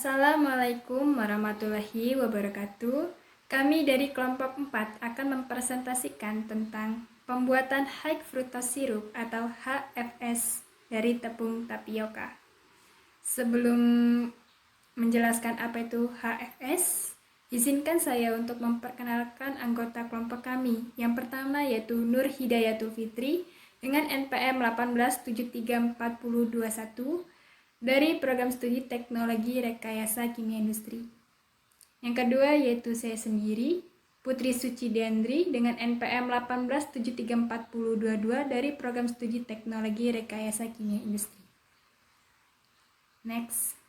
Assalamualaikum warahmatullahi wabarakatuh. Kami dari kelompok 4 akan mempresentasikan tentang pembuatan high fructose syrup atau HFS dari tepung tapioka. Sebelum menjelaskan apa itu HFS, izinkan saya untuk memperkenalkan anggota kelompok kami. Yang pertama yaitu Nur Hidayatul Fitri dengan NPM 18734021 dari Program Studi Teknologi Rekayasa Kimia Industri. Yang kedua yaitu saya sendiri, Putri Suci Deandri dengan NPM 18734022 dari Program Studi Teknologi Rekayasa Kimia Industri. Next.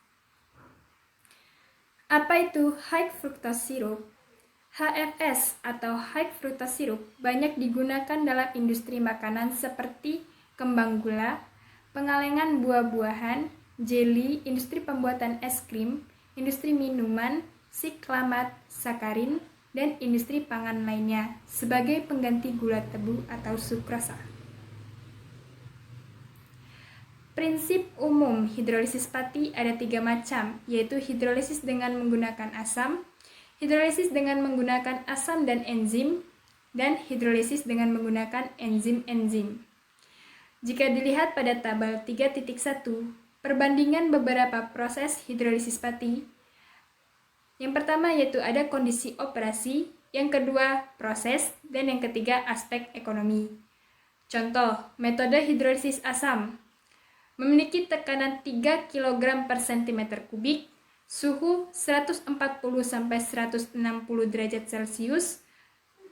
Apa itu high fructose syrup? HFS atau high fructose syrup banyak digunakan dalam industri makanan seperti kembang gula, pengalengan buah-buahan, jeli, industri pembuatan es krim, industri minuman, siklamat, sakarin, dan industri pangan lainnya sebagai pengganti gula tebu atau sukrosa. Prinsip umum hidrolisis pati ada 3 macam, yaitu hidrolisis dengan menggunakan asam, hidrolisis dengan menggunakan asam dan enzim, dan hidrolisis dengan menggunakan enzim-enzim. Jika dilihat pada tabel 3.1, perbandingan beberapa proses hidrolisis pati. Yang pertama yaitu ada kondisi operasi, yang kedua proses, dan yang ketiga aspek ekonomi. Contoh, metode hidrolisis asam memiliki tekanan 3 kg per cm kubik, suhu 140-160 derajat Celcius,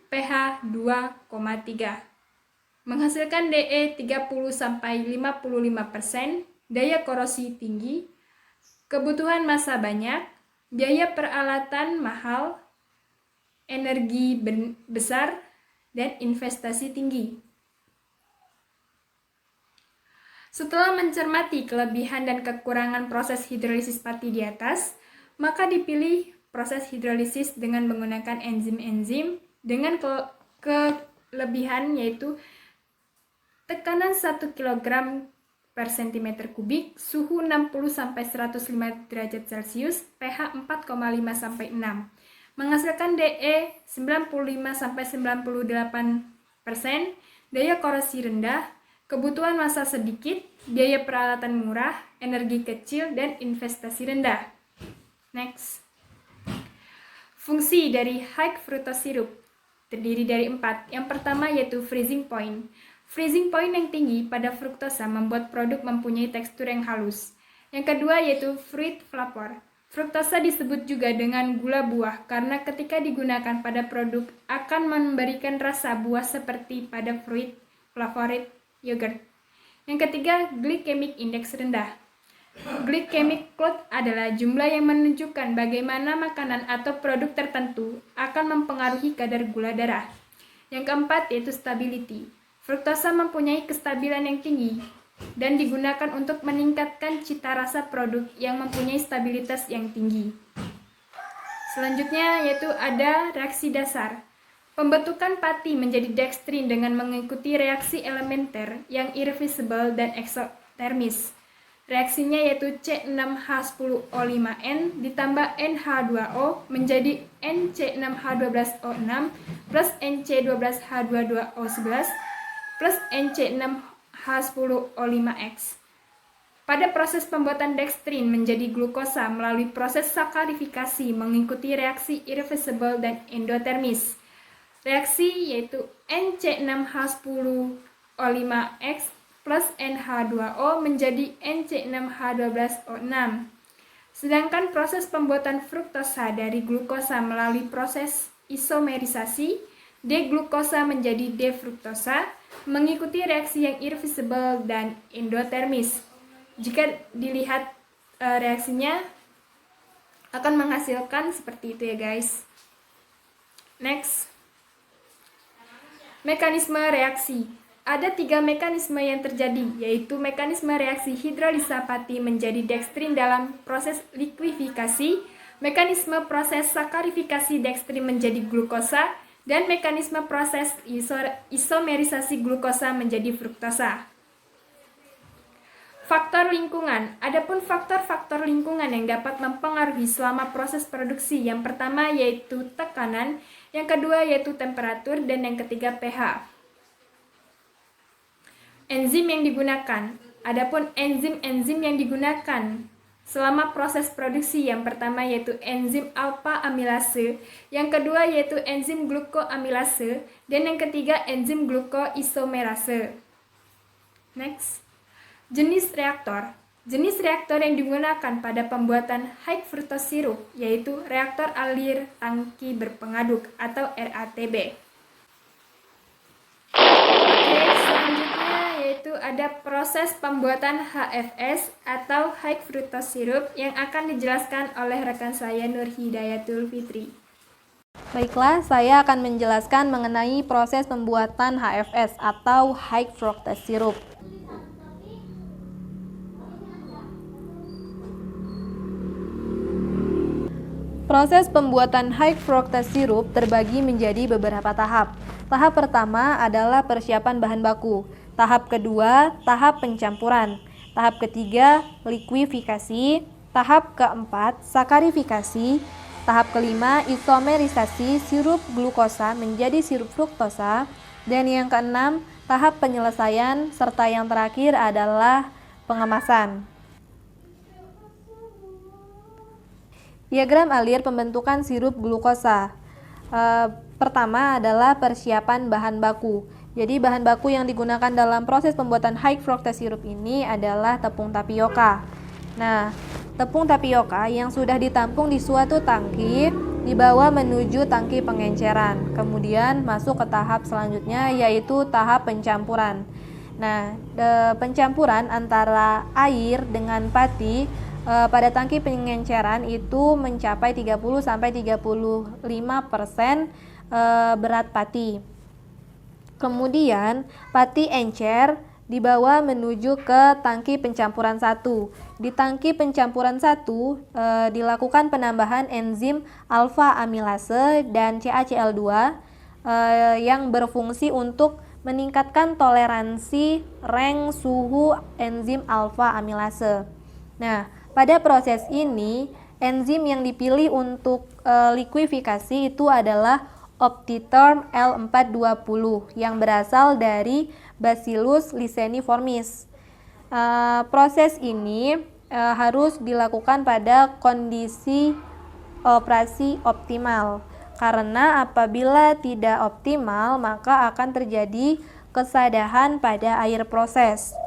pH 2,3. Menghasilkan DE 30-55%, daya korosi tinggi, kebutuhan massa banyak, biaya peralatan mahal, energi besar, dan investasi tinggi. Setelah mencermati kelebihan dan kekurangan proses hidrolisis pati di atas, maka dipilih proses hidrolisis dengan menggunakan enzim-enzim dengan kelebihan yaitu tekanan 1 kg per cm kubik, suhu 60-105 derajat Celcius, pH 4,5-6. Menghasilkan DE 95-98%, daya korosi rendah, kebutuhan massa sedikit, biaya peralatan murah, energi kecil, dan investasi rendah. Next. Fungsi dari high fructose syrup terdiri dari 4. Yang pertama yaitu freezing point. Freezing point yang tinggi pada fruktosa membuat produk mempunyai tekstur yang halus. Yang kedua yaitu fruit flavor. Fruktosa disebut juga dengan gula buah karena ketika digunakan pada produk akan memberikan rasa buah seperti pada fruit flavored yogurt. Yang ketiga, glycemic index rendah. Glycemic load adalah jumlah yang menunjukkan bagaimana makanan atau produk tertentu akan mempengaruhi kadar gula darah. Yang keempat yaitu stability. Fruktosa mempunyai kestabilan yang tinggi dan digunakan untuk meningkatkan cita rasa produk yang mempunyai stabilitas yang tinggi. Selanjutnya yaitu ada reaksi dasar. Pembentukan pati menjadi dextrin dengan mengikuti reaksi elementer yang irreversible dan eksotermis. Reaksinya yaitu C6H10O5N ditambah NH2O menjadi NC6H12O6 plus NC12H22O11 plus NC6H10O5X. Pada proses pembuatan dextrin menjadi glukosa melalui proses sakarifikasi mengikuti reaksi irreversible dan endotermis. Reaksi yaitu NC6H10O5X plus NH2O menjadi NC6H12O6. Sedangkan proses pembuatan fruktosa dari glukosa melalui proses isomerisasi, D-glukosa menjadi D-fruktosa, mengikuti reaksi yang irreversible dan endotermis. Jika dilihat reaksinya akan menghasilkan seperti itu ya guys. Next. Mekanisme reaksi. Ada 3 mekanisme yang terjadi, yaitu mekanisme reaksi hidrolisa pati menjadi dextrin dalam proses likuifikasi, mekanisme proses sakarifikasi dextrin menjadi glukosa, dan mekanisme proses isomerisasi glukosa menjadi fruktosa. Faktor Faktor lingkungan. Adapun faktor-faktor lingkungan yang dapat mempengaruhi selama proses produksi, yang pertama yaitu tekanan, yang kedua yaitu temperatur, dan yang ketiga pH. Enzim yang digunakan. Adapun enzim-enzim yang digunakan selama proses produksi, yang pertama yaitu enzim alfa amilase, yang kedua yaitu enzim glukoamilase, dan yang ketiga enzim glukoisomerase. Next. Jenis reaktor. Jenis reaktor yang digunakan pada pembuatan high fructose syrup yaitu reaktor alir tangki berpengaduk atau RATB. Oke, selanjutnya yaitu ada proses pembuatan HFS atau high fructose syrup yang akan dijelaskan oleh rekan saya Nur Hidayatul Fitri. Baiklah, saya akan menjelaskan mengenai proses pembuatan HFS atau high fructose syrup. Proses pembuatan high fructose syrup terbagi menjadi beberapa tahap. Tahap pertama adalah persiapan bahan baku. Tahap kedua, tahap pencampuran. Tahap ketiga, likuifikasi. Tahap keempat, sakarifikasi. Tahap kelima, isomerisasi sirup glukosa menjadi sirup fruktosa. Dan yang keenam, tahap penyelesaian, serta yang terakhir adalah pengemasan. Diagram alir pembentukan sirup glukosa. Pertama adalah persiapan bahan baku. Jadi bahan baku yang digunakan dalam proses pembuatan high fructose syrup ini adalah tepung tapioka. Nah, tepung tapioka yang sudah ditampung di suatu tangki dibawa menuju tangki pengenceran. Kemudian masuk ke tahap selanjutnya yaitu tahap pencampuran. Nah, pencampuran antara air dengan pati pada tangki pengenceran itu mencapai 30-35% berat pati. Kemudian pati encer dibawa menuju ke tangki pencampuran 1. Di tangki pencampuran 1 dilakukan penambahan enzim alfa amilase dan CaCl2 yang berfungsi untuk meningkatkan toleransi reng suhu enzim alfa amilase. Nah, pada proses ini, enzim yang dipilih untuk likuifikasi itu adalah Optiterm L420 yang berasal dari Bacillus liseniformis. Proses ini harus dilakukan pada kondisi operasi optimal, karena apabila tidak optimal maka akan terjadi kesadahan pada air proses.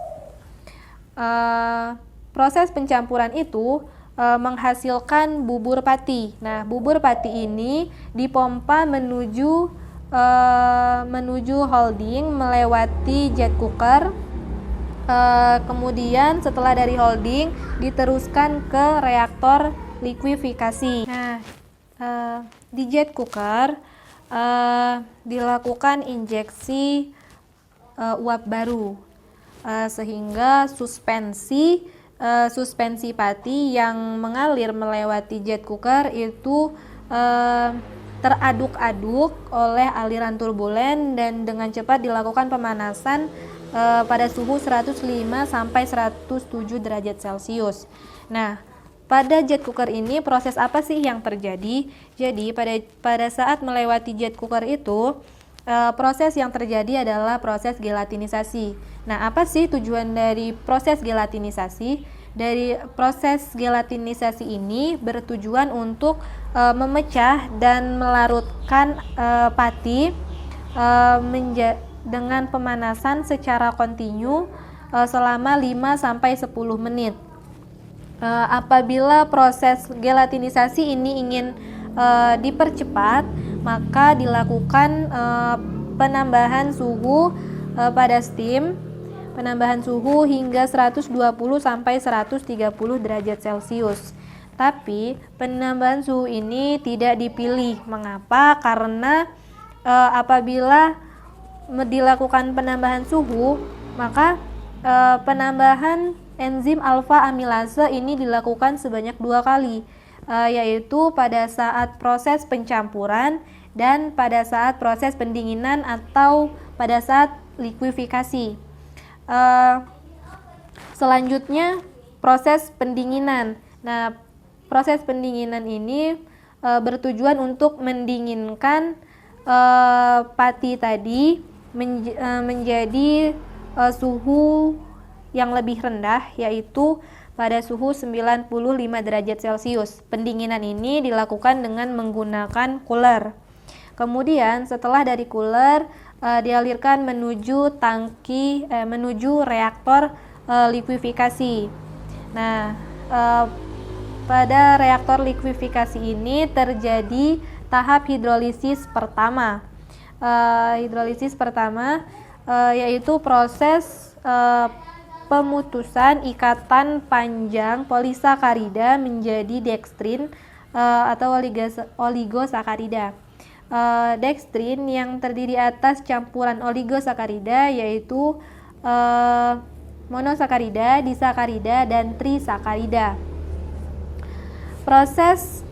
Proses pencampuran itu menghasilkan bubur pati. Nah, bubur pati ini dipompa menuju holding melewati jet cooker. Kemudian setelah dari holding diteruskan ke reaktor likuifikasi. Nah, di jet cooker dilakukan injeksi uap baru sehingga suspensi pati yang mengalir melewati jet cooker itu teraduk-aduk oleh aliran turbulen dan dengan cepat dilakukan pemanasan pada suhu 105 sampai 107 derajat Celcius. Nah, pada jet cooker ini proses apa sih yang terjadi? Jadi pada saat melewati jet cooker itu proses yang terjadi adalah proses gelatinisasi. Nah, apa sih tujuan dari proses gelatinisasi? Dari proses gelatinisasi ini bertujuan untuk memecah dan melarutkan pati dengan pemanasan secara kontinu selama 5-10 menit. Apabila proses gelatinisasi ini ingin dipercepat, maka dilakukan penambahan suhu pada steam, penambahan suhu hingga 120 sampai 130 derajat Celcius. Tapi penambahan suhu ini tidak dipilih. Mengapa? Karena apabila dilakukan penambahan suhu, maka penambahan enzim alfa amilase ini dilakukan sebanyak 2 kali, yaitu pada saat proses pencampuran dan pada saat proses pendinginan atau pada saat likuifikasi. Selanjutnya proses pendinginan. Nah, proses pendinginan ini bertujuan untuk mendinginkan pati tadi menjadi suhu yang lebih rendah, yaitu pada suhu 95 derajat Celcius. Pendinginan ini dilakukan dengan menggunakan cooler. Kemudian setelah dari cooler dialirkan menuju menuju reaktor likuifikasi. Nah, pada reaktor likuifikasi ini terjadi tahap hidrolisis pertama. Yaitu proses pemutusan ikatan panjang polisakarida menjadi dekstrin atau oligosakarida. Dekstrin yang terdiri atas campuran oligosakarida yaitu monosakarida, disakarida, dan trisakarida. Proses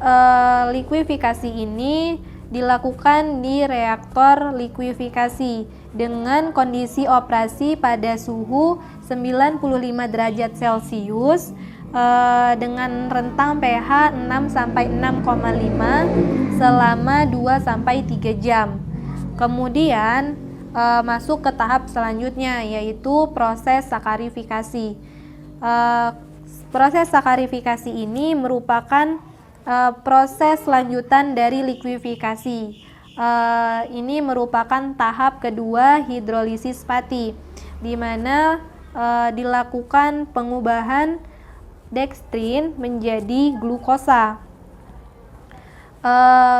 likuifikasi ini dilakukan di reaktor likuifikasi dengan kondisi operasi pada suhu 95 derajat Celcius dengan rentang pH 6 sampai 6,5 selama 2 sampai 3 jam. Kemudian masuk ke tahap selanjutnya, yaitu proses sakarifikasi. Proses sakarifikasi ini merupakan proses lanjutan dari likuifikasi. Ini merupakan tahap kedua hidrolisis pati, di mana dilakukan pengubahan dekstrin menjadi glukosa.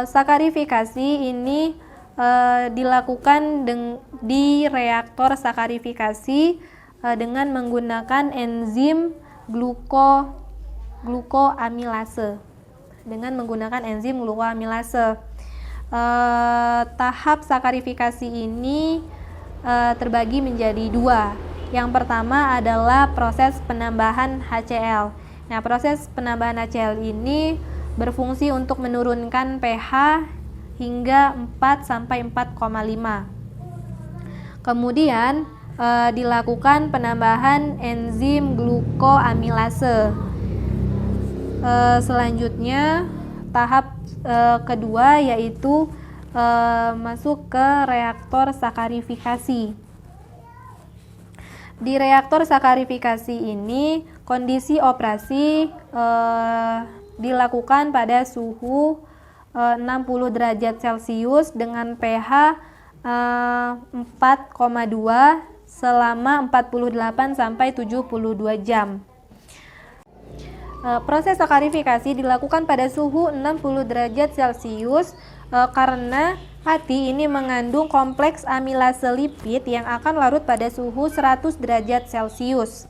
Sakarifikasi ini dilakukan di reaktor sakarifikasi dengan menggunakan enzim glukoamilase. Tahap sakarifikasi ini terbagi menjadi dua. Yang pertama adalah proses penambahan HCl. Nah, proses penambahan HCl ini berfungsi untuk menurunkan pH hingga 4 sampai 4,5. Kemudian dilakukan penambahan enzim glukoamilase. Selanjutnya tahap kedua yaitu masuk ke reaktor sakarifikasi. Di reaktor sakarifikasi ini kondisi operasi dilakukan pada suhu 60 derajat Celcius dengan pH 4,2 selama 48 sampai 72 jam. Proses sakarifikasi dilakukan pada suhu 60 derajat Celcius karena pati ini mengandung kompleks amilase lipid yang akan larut pada suhu 100 derajat Celcius.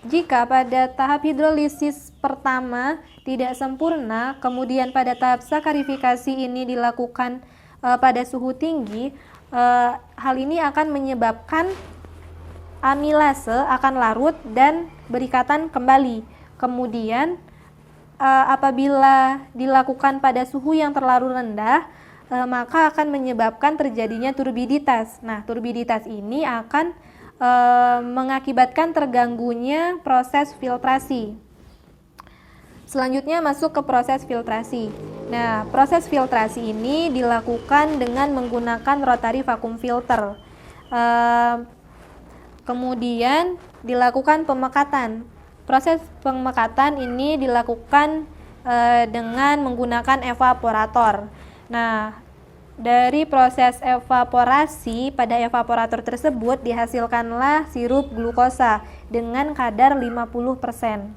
Jika pada tahap hidrolisis pertama tidak sempurna, kemudian pada tahap sakarifikasi ini dilakukan pada suhu tinggi, hal ini akan menyebabkan amilase akan larut dan berikatan kembali. Kemudian apabila dilakukan pada suhu yang terlalu rendah, maka akan menyebabkan terjadinya turbiditas. Nah, turbiditas ini akan mengakibatkan terganggunya proses filtrasi. Selanjutnya masuk ke proses filtrasi. Nah, proses filtrasi ini dilakukan dengan menggunakan rotary vacuum filter. Kemudian dilakukan pemekatan. Proses pemekatan ini dilakukan dengan menggunakan evaporator. Nah, dari proses evaporasi, pada evaporator tersebut dihasilkanlah sirup glukosa dengan kadar 50%.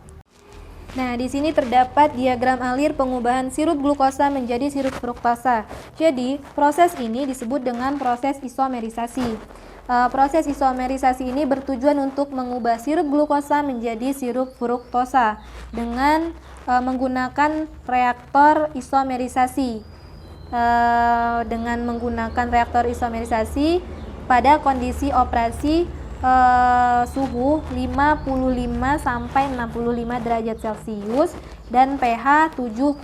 Nah, di sini terdapat diagram alir pengubahan sirup glukosa menjadi sirup fruktosa. Jadi, proses ini disebut dengan proses isomerisasi. Proses isomerisasi ini bertujuan untuk mengubah sirup glukosa menjadi sirup fruktosa dengan menggunakan reaktor isomerisasi. Dengan menggunakan reaktor isomerisasi pada kondisi operasi suhu 55 sampai 65 derajat Celcius dan pH 7,5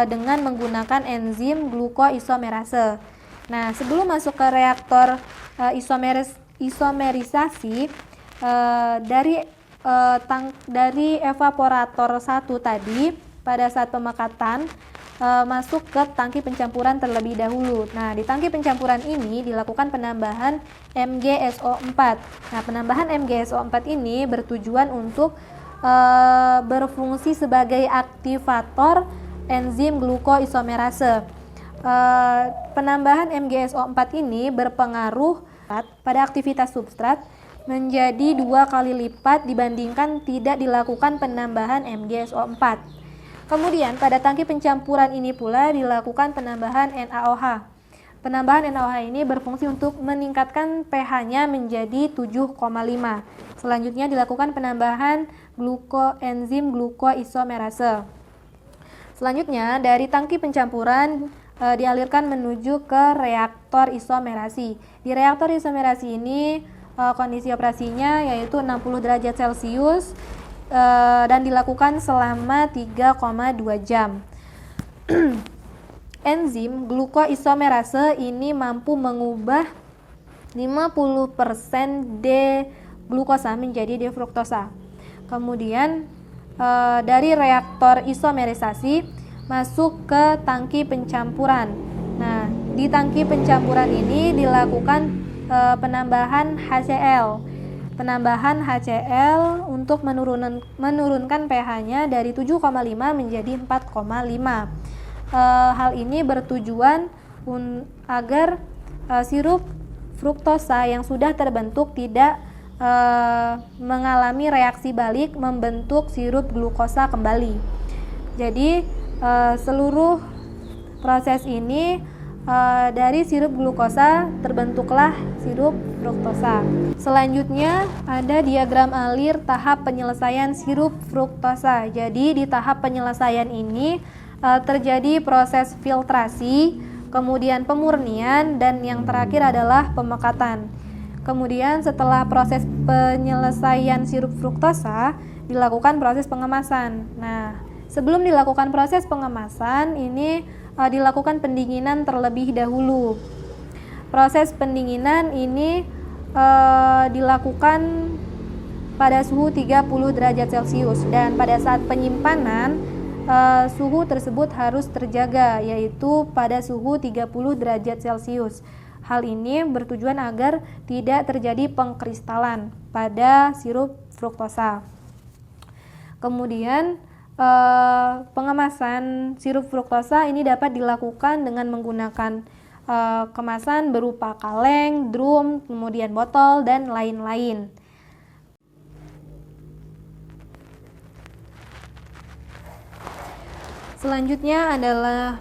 dengan menggunakan enzim glukoisomerase. Nah, sebelum masuk ke reaktor isomerisasi, dari evaporator 1 tadi pada saat pemekatan masuk ke tangki pencampuran terlebih dahulu. Nah, di tangki pencampuran ini dilakukan penambahan MgSO4. Nah, penambahan MgSO4 ini bertujuan untuk berfungsi sebagai aktivator enzim glukoisomerase. Penambahan MgSO4 ini berpengaruh pada aktivitas substrat menjadi 2 kali lipat dibandingkan tidak dilakukan penambahan MgSO4. Kemudian pada tangki pencampuran ini pula dilakukan penambahan NaOH. Penambahan NaOH ini berfungsi untuk meningkatkan pH-nya menjadi 7,5. Selanjutnya dilakukan penambahan enzim glukoisomerase. Selanjutnya dari tangki pencampuran dialirkan menuju ke reaktor isomerasi. Di reaktor isomerasi ini kondisi operasinya yaitu 60 derajat Celcius dan dilakukan selama 3,2 jam. Enzim glukoisomerase ini mampu mengubah 50% D-glukosa menjadi D-fruktosa. Kemudian dari reaktor isomerisasi masuk ke tangki pencampuran. Nah, di tangki pencampuran ini dilakukan penambahan HCl. Penambahan HCl untuk menurunkan pH-nya dari 7,5 menjadi 4,5. Hal ini bertujuan agar sirup fruktosa yang sudah terbentuk tidak mengalami reaksi balik membentuk sirup glukosa kembali. Jadi seluruh proses ini dari sirup glukosa terbentuklah sirup fruktosa. Selanjutnya ada diagram alir tahap penyelesaian sirup fruktosa. Jadi di tahap penyelesaian ini terjadi proses filtrasi, kemudian pemurnian, dan yang terakhir adalah pemekatan. Kemudian setelah proses penyelesaian sirup fruktosa dilakukan proses pengemasan. Nah, sebelum dilakukan proses pengemasan ini dilakukan pendinginan terlebih dahulu. Proses pendinginan ini dilakukan pada suhu 30 derajat Celcius dan pada saat penyimpanan suhu tersebut harus terjaga yaitu pada suhu 30 derajat Celcius. Hal ini bertujuan agar tidak terjadi pengkristalan pada sirup fruktosa. Kemudian pengemasan sirup fruktosa ini dapat dilakukan dengan menggunakan kemasan berupa kaleng, drum, kemudian botol, dan lain-lain. Selanjutnya adalah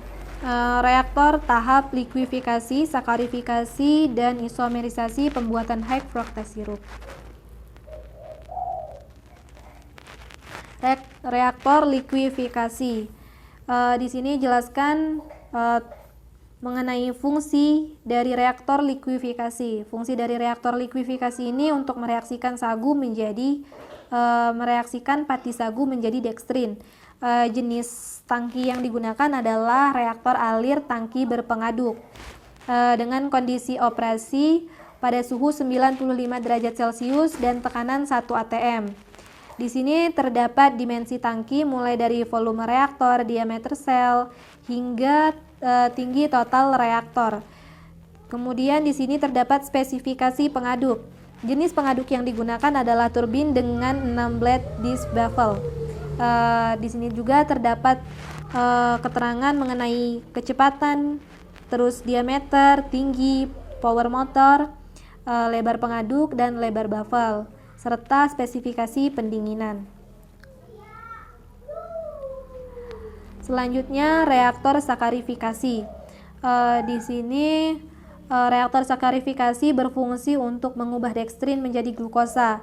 reaktor tahap likuifikasi, sakarifikasi, dan isomerisasi pembuatan high fructose sirup. Reaktor likuifikasi. Di sini jelaskan mengenai fungsi dari reaktor likuifikasi. Fungsi dari reaktor likuifikasi ini untuk mereaksikan pati sagu menjadi dekstrin. Jenis tangki yang digunakan adalah reaktor alir tangki berpengaduk dengan kondisi operasi pada suhu 95 derajat Celcius dan tekanan 1 atm. Di sini terdapat dimensi tangki mulai dari volume reaktor, diameter sel, hingga tinggi total reaktor. Kemudian di sini terdapat spesifikasi pengaduk. Jenis pengaduk yang digunakan adalah turbin dengan 6 blade disc baffle. Di sini juga terdapat keterangan mengenai kecepatan, terus diameter, tinggi, power motor, lebar pengaduk, dan lebar baffle, serta spesifikasi pendinginan. Selanjutnya reaktor sakarifikasi. Di sini reaktor sakarifikasi berfungsi untuk mengubah dekstrin menjadi glukosa.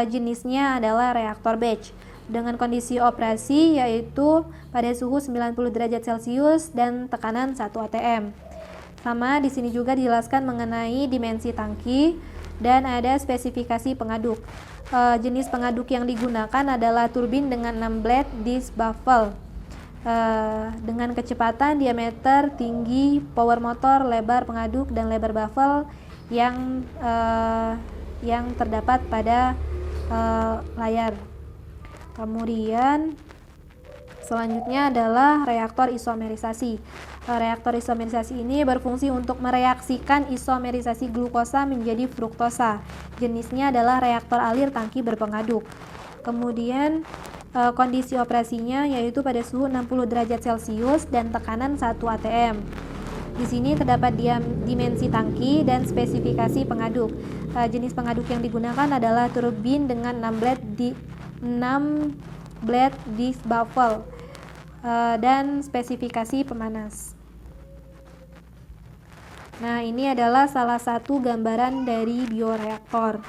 Jenisnya adalah reaktor batch dengan kondisi operasi yaitu pada suhu 90 derajat Celcius dan tekanan 1 atm. Sama di sini juga dijelaskan mengenai dimensi tangki dan ada spesifikasi pengaduk. Jenis pengaduk yang digunakan adalah turbin dengan 6 blade disc baffle dengan kecepatan, diameter, tinggi, power motor, lebar pengaduk, dan lebar baffle yang yang terdapat pada layar. Kemudian selanjutnya adalah reaktor isomerisasi. Reaktor isomerisasi ini berfungsi untuk mereaksikan isomerisasi glukosa menjadi fruktosa. Jenisnya adalah reaktor alir tangki berpengaduk. Kemudian kondisi operasinya yaitu pada suhu 60 derajat Celcius dan tekanan 1 atm. Di sini terdapat dimensi tangki dan spesifikasi pengaduk. Jenis pengaduk yang digunakan adalah turbin dengan 6 blade disc baffle dan spesifikasi pemanas. Nah, ini adalah salah satu gambaran dari bioreaktor.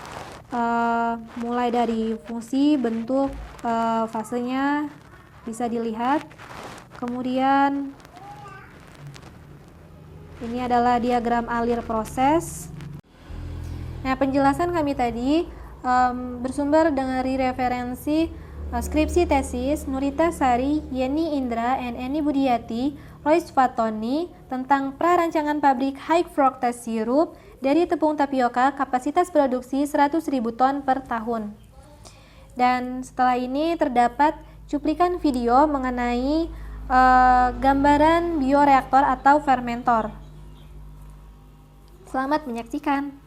Mulai dari fungsi, bentuk, fasenya bisa dilihat. Kemudian ini adalah diagram alir proses. Nah, penjelasan kami tadi bersumber dari referensi skripsi tesis Nurita Sari, Yeni Indra, and Eni Budiati, Royce Fatoni tentang prarancangan pabrik high fructose syrup dari tepung tapioka kapasitas produksi 100.000 ton per tahun. Dan setelah ini terdapat cuplikan video mengenai gambaran bioreaktor atau fermentor. Selamat menyaksikan.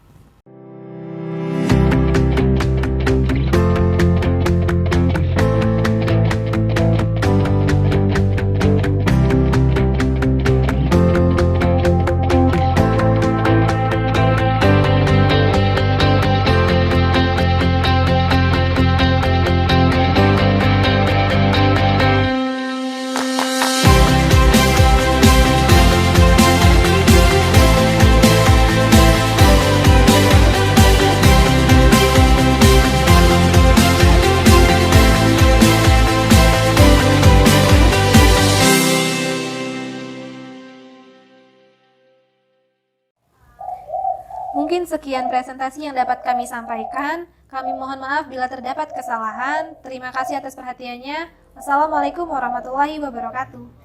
Mungkin sekian presentasi yang dapat kami sampaikan. Kami mohon maaf bila terdapat kesalahan. Terima kasih atas perhatiannya. Wassalamualaikum warahmatullahi wabarakatuh.